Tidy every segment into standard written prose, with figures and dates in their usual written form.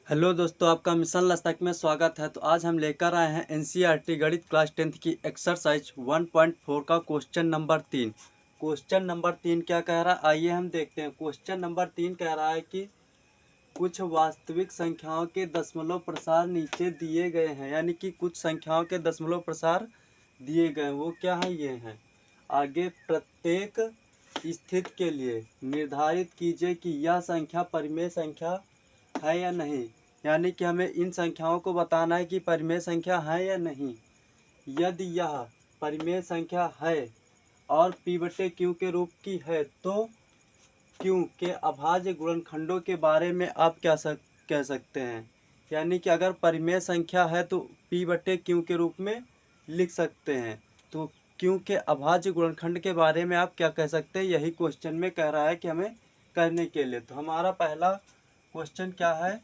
Hello दोस्तों, आपका mission लस्तक में स्वागत है। तो आज हम लेकर आए हैं एनसीईआरटी गणित क्लास 10th की एक्सरसाइज 1.4 का क्वेश्चन नंबर 3। क्वेश्चन नंबर 3 क्या कह रहा है, आइए हम देखते हैं। क्वेश्चन नंबर 3 कह रहा है कि कुछ वास्तविक संख्याओं के दशमलव प्रसार नीचे दिए गए हैं, यानी कि कुछ संख्याओं के दशमलव प्रसार दिए गए हैं। वो क्या है, ये हैं। आगे प्रत्येक स्थिति के लिए निर्धारित कीजिए कि यह संख्या परिमेय संख्या है या नहीं। यानी कि हमें इन संख्याओं को बताना है कि परिमेय संख्या है या नहीं। यदि यह परिमेय संख्या है और P/Q के रूप की है तो Q के अभाज्य गुणनखंडों के बारे में आप क्या कह सकते हैं। यानी कि अगर परिमेय संख्या है तो P/Q के रूप में लिख सकते हैं। तो Q के अभाज्य गुणनखंड के बारे में आप क्या कह सकते हैं, यही क्वेश्चन में कह रहा है कि हमें करने के लिए। तो हमारा पहला क्वेश्चन क्या है,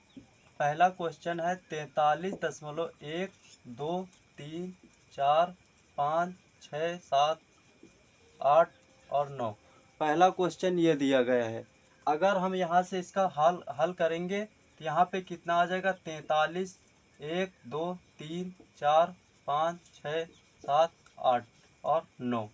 पहला क्वेश्चन है 43.1 2 3 4 5 6 7 8 और 9। पहला क्वेश्चन ये दिया गया है। अगर हम यहाँ से इसका हल करेंगे तो यहाँ पे कितना आ जाएगा, 43 1 2 3 4 5 6 7 8 और 9।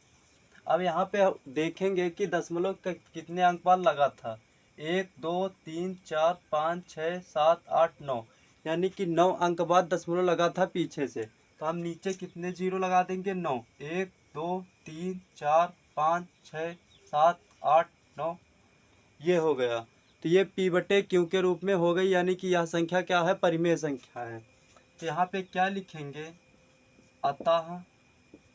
अब यहाँ पे देखेंगे कि दशमलव कितने अंक बाद लगा था, 1 2 3 4 5 6 7 8 9, यानी कि 9 अंक बाद दशमलव लगा था पीछे से। तो हम नीचे कितने जीरो लगा देंगे, 9। 1 2 3 4 5 6 7 8 9, ये हो गया। तो ये P/Q के रूप में हो गई, यानी कि यह संख्या क्या है, परिमेय संख्या है। तो यहाँ पे क्या लिखेंगे, अतः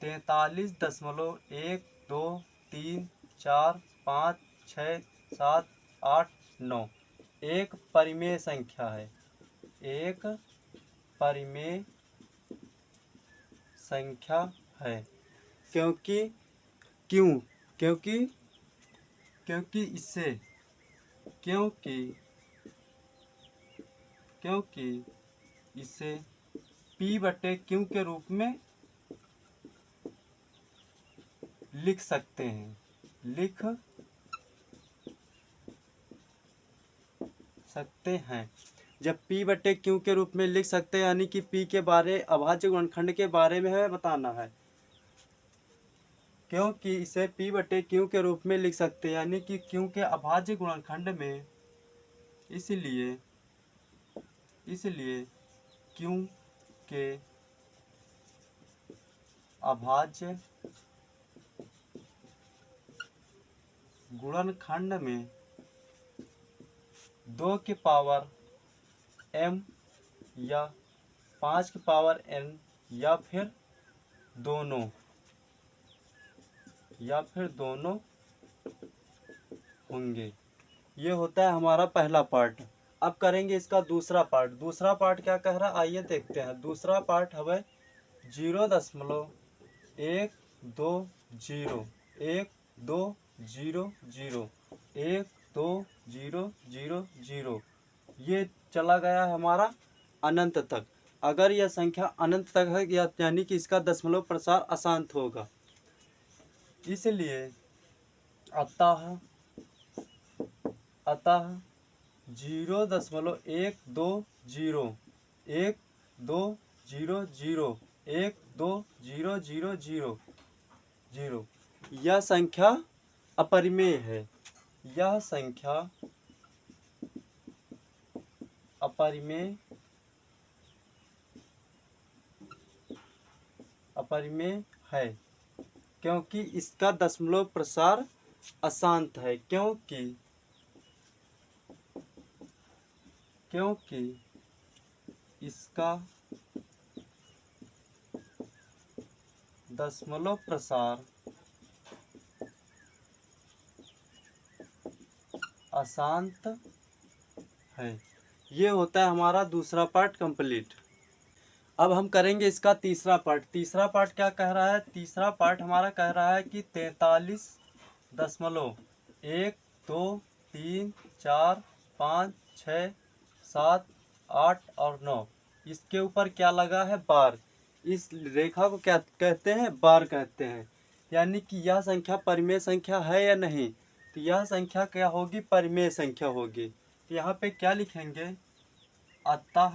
43.1 2 3 4 5 6 7 8 9 एक परिमेय संख्या है। एक परिमेय संख्या है क्योंकि क्यों क्योंकि क्योंकि इससे क्योंकि क्योंकि इसे P/Q के रूप में लिख सकते हैं, लिख सकते हैं। जब P/Q के रूप में लिख सकते हैं, यानी कि P के बारे अभाज्य गुणनखंड के बारे में हमें बताना है। क्योंकि इसे P/Q के रूप में लिख सकते हैं, यानी कि Q के अभाज्य गुणनखंड में, इसलिए Q के अभाज्य गुणनखंड में 2 की पावर m या 5 की पावर n या फिर दोनों होंगे। ये होता है हमारा पहला पार्ट। अब करेंगे इसका दूसरा पार्ट। दूसरा पार्ट क्या कह रहा है, आइए देखते हैं। दूसरा पार्ट हमें 0.120 12000 ये चला गया है हमारा अनंत तक। अगर यह संख्या अनंत तक है, यानी कि इसका दशमलव प्रसार अशांत होगा। इसलिए अतः 0.120 यह संख्या अपरिमेय है। यह संख्या अपरिमेय है क्योंकि इसका दशमलव प्रसार अशांत है। क्योंकि इसका दशमलव प्रसार अशांत है। ये होता है हमारा दूसरा पार्ट कंप्लीट। अब हम करेंगे इसका तीसरा पार्ट। तीसरा पार्ट क्या कह रहा है, तीसरा पार्ट हमारा कह रहा है कि 43.1 2 3 4 5 6 7 8 और 9, इसके ऊपर क्या लगा है, बार। इस रेखा को क्या कहते हैं, बार कहते हैं। यानी कि यह संख्या परिमेय संख्या है या नहीं। तो यह संख्या क्या होगी, परिमेय संख्या होगी। तो यहाँ पे क्या लिखेंगे, अतः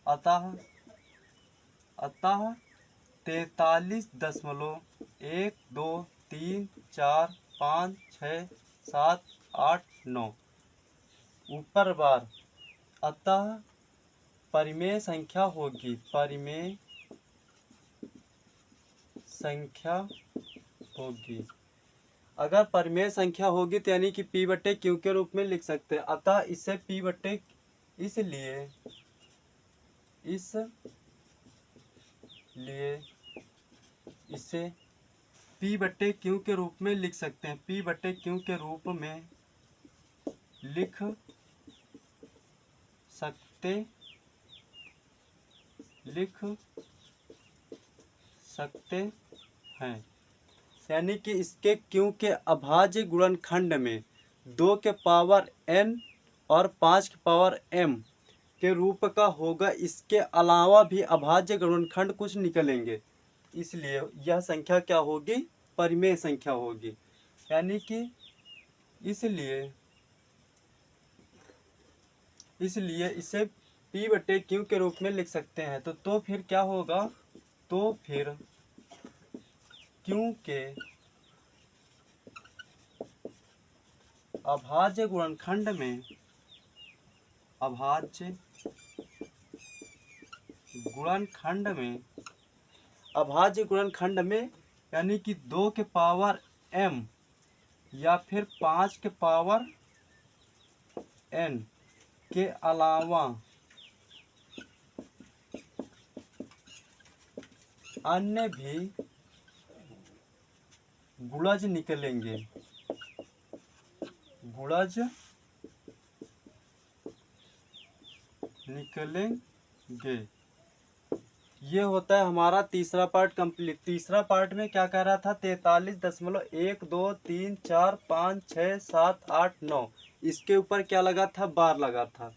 43.123456789 ऊपर बार। अतः परिमेय संख्या होगी, परिमेय संख्या होगी। अगर परिमेय संख्या होगी तो यानी कि P बटे Q के रूप में लिख सकते हैं। अतः इसे P बटे इसलिए इसे P बटे Q के रूप में लिख सकते हैं। P बटे Q के रूप में लिख सकते हैं। यानी कि इसके Q के अभाज्य गुणनखंड में 2 के पावर n और 5 के पावर m के रूप का होगा। इसके अलावा भी अभाज्य गुणनखंड कुछ निकलेंगे, इसलिए यह संख्या क्या होगी? परिमेय संख्या होगी। यानी कि इसलिए इसे P बटे Q के रूप में लिख सकते हैं। तो फिर क्या होगा? तो फिर Q के अभाज्य गुणनखंड में यानी कि 2 के पावर m या फिर 5 के पावर n के अलावा अन्य भी गुणज निकलेंगे। ये होता है हमारा तीसरा पार्ट कंप्लीट। तीसरा पार्ट में क्या कह रहा था? 43.123456789 इसके ऊपर क्या लगा था? बार लगा था।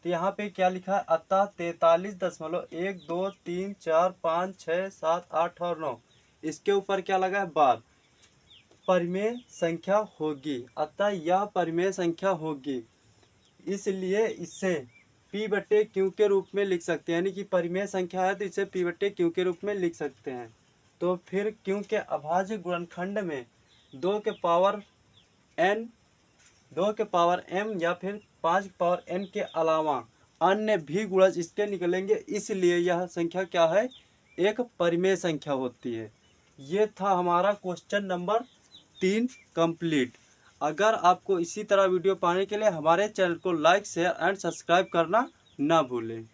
तो यहाँ पे क्या लिखा है? अतः 43.1234567 और 9 इसके ऊपर क्या लगा है? बार। परिमेय संख्या होगी, अतः यह परिमेय संख्या होगी, इसलिए इसे P बटे Q के रूप में लिख सकते हैं। यानी कि परिमेय संख्या है तो इसे P बटे Q के रूप में लिख सकते हैं। तो फिर Q के अभाज्य गुणनखंड में 2 के पावर n, 2 के पावर m या फिर 5 के पावर n के अलावा अन्य भी गुणज इसके निकलेंगे, इसलिए यह संख्या क्या है? एक परिमेय संख्या होती है। ये था हमारा क्वेश्चन नंबर 3 कंप्लीट। अगर आपको इसी तरह वीडियो पाने के लिए हमारे चैनल को लाइक, शेयर एंड सब्सक्राइब करना ना भूलें।